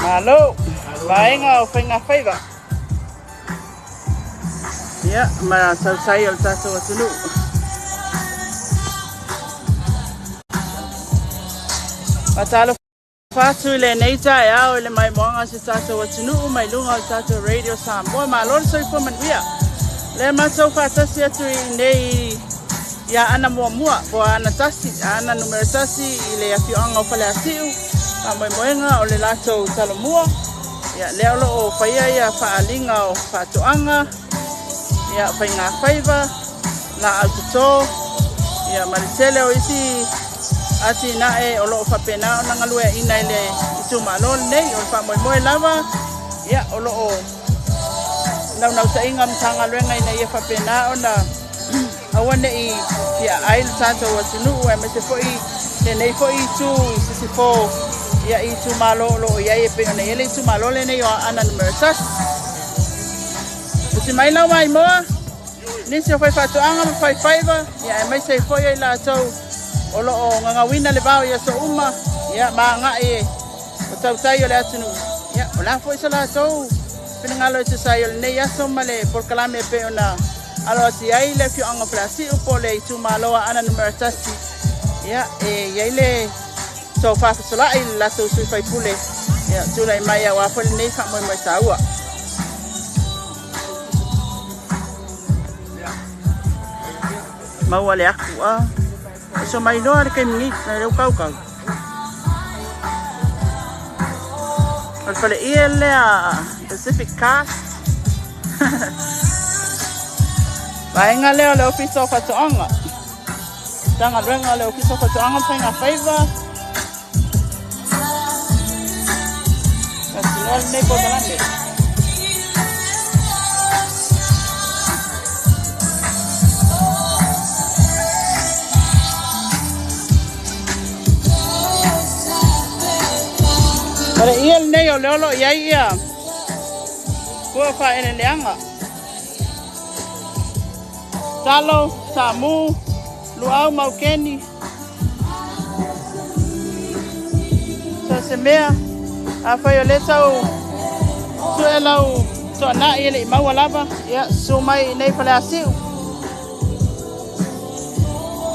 Halo, vaenga o whainga whaiva. Ia, ma sausai o le tātou atunu. Matalo whātu i le neita e au i le mai moanga se tātou atunu, mai lunga o tātou radio Samoa. Ma lor soifo manuia. Le matau whātasi atu i nei ia Aana mua po Aana tasi, Aana numero tasi i le awhioanga o Faleasiu. Pa moenga o le latou Talomua. Ia leo lo o whaia ia whaalinga o whātuanga. Ia whainga whaiva, la autotō. Ia maritele o isi ati nae o lo o whapena o nangalue ina i le itu malol nei o le wha lava. Ia o lo o nau ta inga mtanga luenga ina ia whapena o na awane i ia ailu tātou atunu e me se foi te nei foi tu sisi fo ia i tu malo lo ia e pe ona ele tu malo le nei o Aana numero 3. Si mai lau mai moa ni se foi fatuanga fai faiva ia e mai se foi ai la tau o lo o ngawina le bao ia so uma ia ma nga e o tau tai o le atunu ia o la foi sa la tau pinangalo te sai o nei aso male por kalame pe ona alo si ai le Faleasiu Faleasiu po le tu malo Aana numero 3 ia e ia le so fa sola i la so sui fai pule ia tu lai mai wa fo nei fa mo mai taua ma wale aku so mai no ar kai mi na le kau al fale ile a Pacific Cast vaenga leo le ofisa o Fatuanga. Tanga renga le ofisa o Fatuanga whainga whaiva. Kasinol nei po kalame. Para ia nei o leolo iai ia. Kua wha ene leanga. Talo, Samu, Luau Maukeni. Sa se mea, a whai o le tau, su e lau, so na i le i maua lava, ia, su mai nei Faleasiu.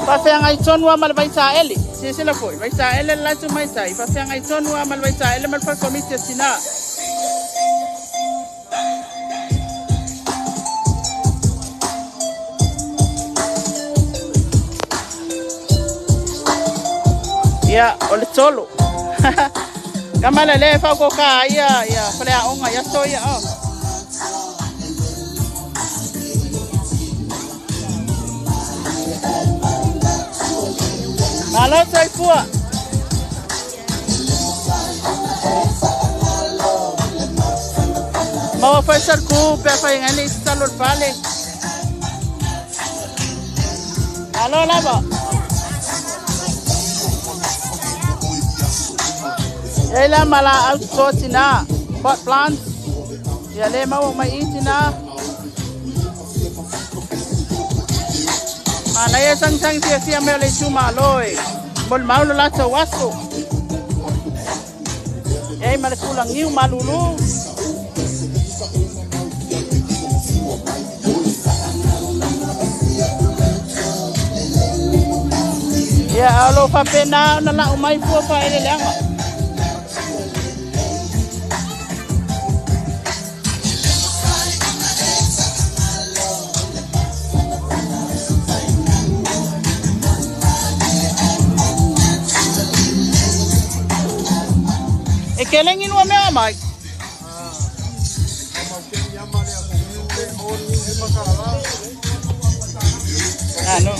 Whawhianga i tonua ma le waita ele, si sila foi, waita ele la tu mai tai, whawhianga i tonua ma le waita ele ma le whakomite sina. Ia o le tolu. Kamala le fa ko ka ia fale a onga ia so ia o. Malo tai fua. Mau fa ser ku pe fa ngani salur fale. Alo lava. Ela mala autotina pot plant ya le mau mai itina ana ya sang sia me le chuma loi bol mau la tawaso ei mal kulang niu malulu ya alo fa pena na la mai fu fa ele langa Keleng inu me amai. Ano?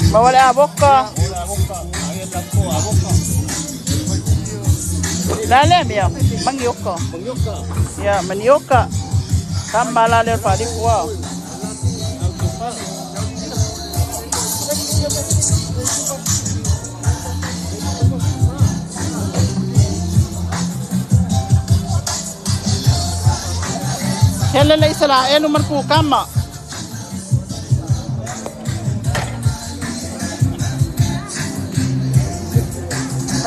Mawala aboka. Lale mia, mangyoka. Ya, manioka. Kambala le padi kwa. Helele isala elu marku kama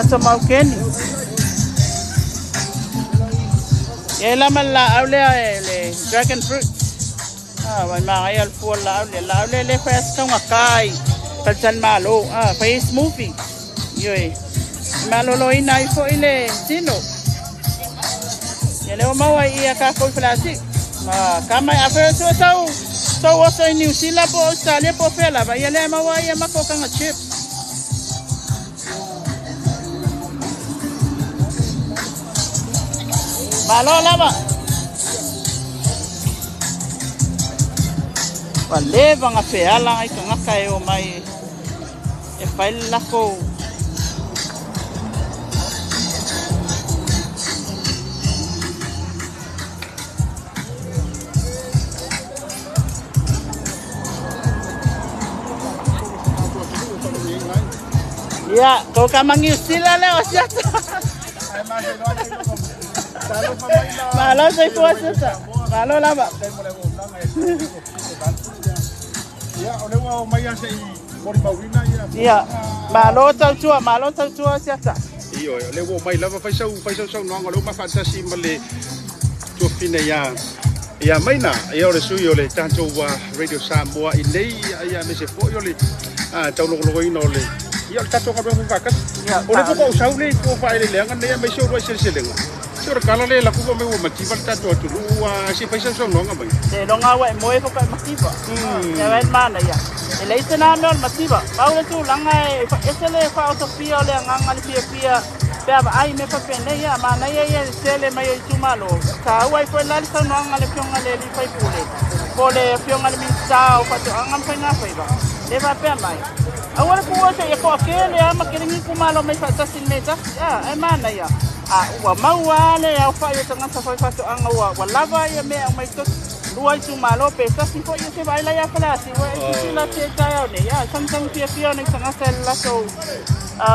Ato mau keni. Ia lama la aule le dragon fruit. Mai mai al fu la aule le fas tong kai. Kalsan malo. Fai smoothie. Yoi. Malo lo ina ifo ile sino. Ia le mau ia ka ko Faleasiu. Kama afa so also in New Zealand po Australia po fela ba ia le mau ia mako kanga chip. Malo lama. Wale banga feala ai kanga kai o mai e fai lako. Ya, kau kamangi sila le osiat. Malo soy fuerte. Malo lama. Ya, malo tau tua siata. Iyo, le wo mai lava fai sau no ngalo ma fantasi male tu fine ya maina ya le sui le tanto wa radio Samoa inei ya me se fo yo le tau lo ino le ya tanto ka ba ka o le ko sau le ko fa le lenga ne me so ro se lenga so re kala le la ku me wo mati ba tanto tu wa si fai sau no nga mai le lo nga wa mo e ko ka matiba ya ven mana ya le itena no matiba pa le tu langa esele fa autopia le nganga le pia Pea ai me papene ya mana ya sele mai tu malo ka wai foi la sa no ngale pionga le li fai pole pionga le min sao pa to angam fai na fai ba le va pe mai awara ku wa se ko ke le ama ke ni ku malo mai fa sin me ta ai mana ya wa maua le ya fa yo tanga sa fai fa to anga wa lava ya me mai to luai tu malo pe sa si fo yo se vai la ya Faleasiu wa si la te ta ya ne ya sang pia ne tanga sa la so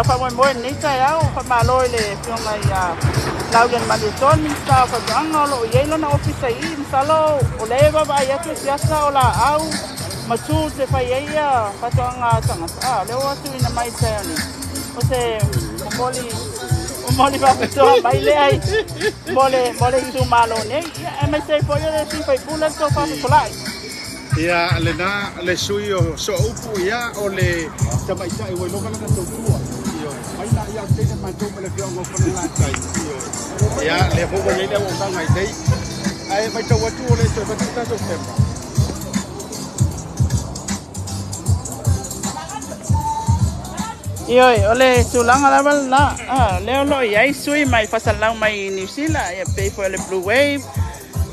fa mo ni ta ya fa malo le pionga ya laugen maliton min sa fa anga lo ye lo na office i salo o le ba ya tu sia sa ola au matu se fa ya fa anga tanga le o tu ina mai sa ni o se moli ba to mai le ai mole tu malo ne e mai se fo yo le si fa pula to fa kolai ya le na le sui o so upu ya o le tamai sai wo lo kana to tua ai na ya te na mantu me le pio ngo fa la tai ya le ho go ye da wo ta ngai dei ai mai to wa tu le to ba ta to temba Ioi, ole tulanga la na leo lo ia sui mai fasalau mai New Zealand ia pay for le blue wave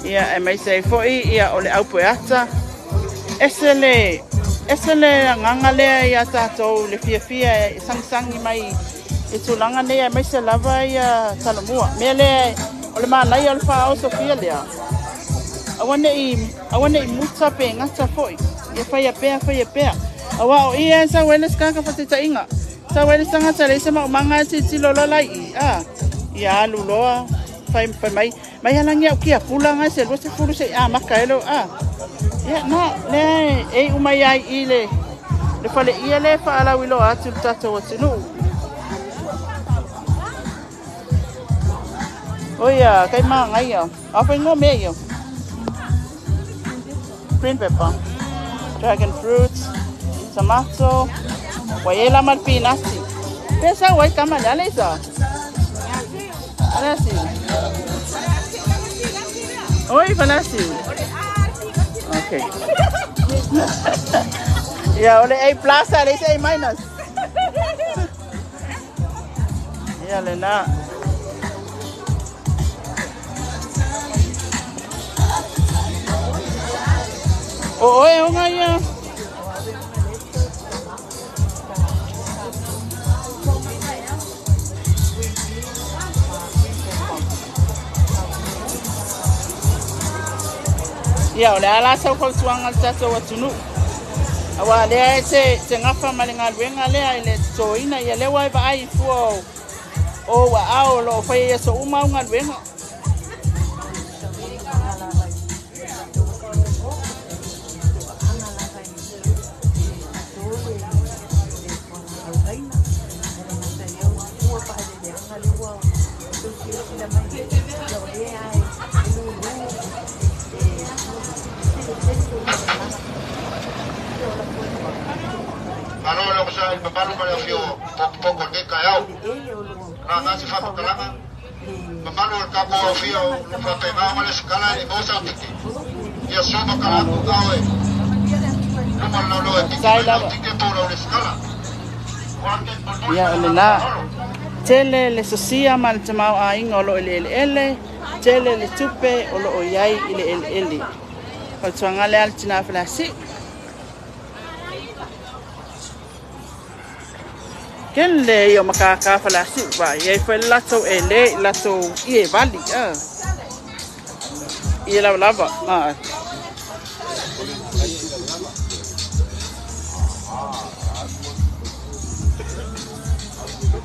ia mai sei foi ia ole au poata esele nganga le ia tato le fia sang mai e tulanga ne mai se lava ia Talomua mele ole mana ia fa o Sofia le awane i muta pe ngata foi ia fa pe awa o ia sa wele skaka fatita inga sa wele sanga sa le sama manga ti lolai ia luloa fai mai halangi au kia pulanga se lo se fulu se makaelo ia na le e umai ai ile le fale ia le fa ala wilo atu tato watinu oia kai manga ia afa ngo me ia green pepper dragon fruit tomato Wayela malpinasi. Pesa way kama yale isa. Faleasiu. Oi Faleasiu. Okay. Ya ole A plus ale A minus. Ya le na. Oi onga ya. Ya ole ala sa ko tuanga tato watunu awa le se ngafa malinga lwenga le ile so ina ya le wai ba ai fu o wa ao lo fa ye so uma nga lwenga el papá no Faleasiu poco de callao. Nada se fa calama. Mamá no capo Faleasiu no fa pegar uma escala de moça tiki. E a soma calama gawe. No mal no tiki por la escala. Ya olena. Tele le sosia mal tamau aing olo ele. Tele le tupe olo oyai ele. Patuanga le altina Faleasiu. Ken le yo makaka Faleasiu ba ye foi lato ele lato ie vali ie lava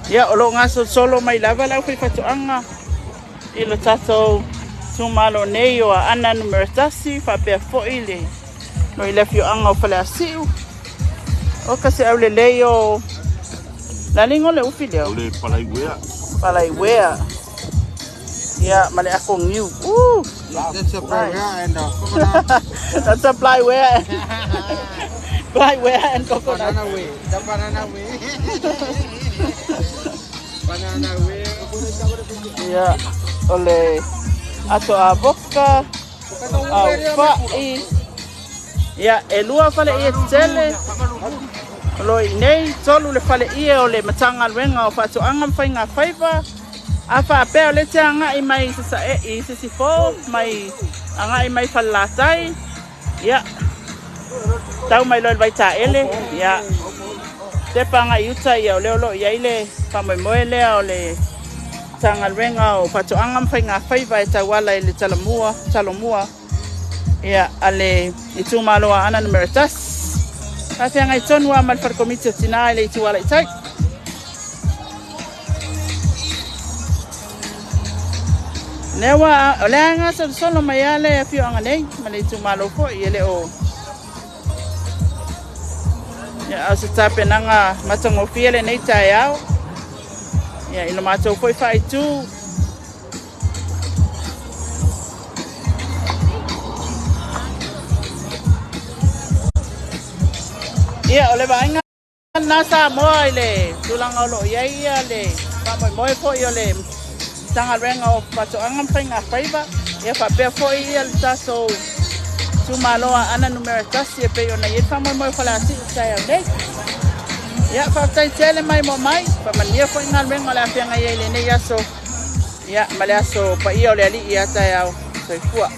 ya olo ngaso solo mai lava la foi fatuanga ilo tato tumalo nei o Aana numero 3 fa pe fo ile no ile fio anga Faleasiu o kasi aule leyo la ningo le ufileo le palaiwea ya male ako ngiu That's a prayer and coconut. that's a plyware and coconut Banana way. The banana way. Banana way. ya ole ato avoka au fai ya elua fale e tele loi nei tolu le fale ie o le matanga luenga o fatu anga whainga whaiva afa apea le te anga i mai sisa i sisi fo mai anga i mai whalatai ya tau mai loi vaita ele ya te panga i uta i o leo i aile whamoimoe lea o le tanga luenga o fatu anga whainga whaiva e tauala i le Talomua ya ale i tūmaloa Aana numero 3 Kasi ang ito nuwa malfarkomite tina ile ituwala itai. Newa ole nga sa solo mayale afio ang anay malitu maloko yele o. Ya asa tape nanga matango fiele nei tayao. Ya ilo mato foi fai tu. Iya ole bainga nasa moile tulang olo yai ale pa moi fo yole tanga renga o pato angam fainga faiba e fa pe fo il taso tumaloa Aana numero 3 e pe ona ye fa moi Faleasiu sai ale ya fa tai tele mai mo mai pa mania fo ngal renga la fianga ye le ne yaso ya maleaso pa io le ali ya tayao sai fua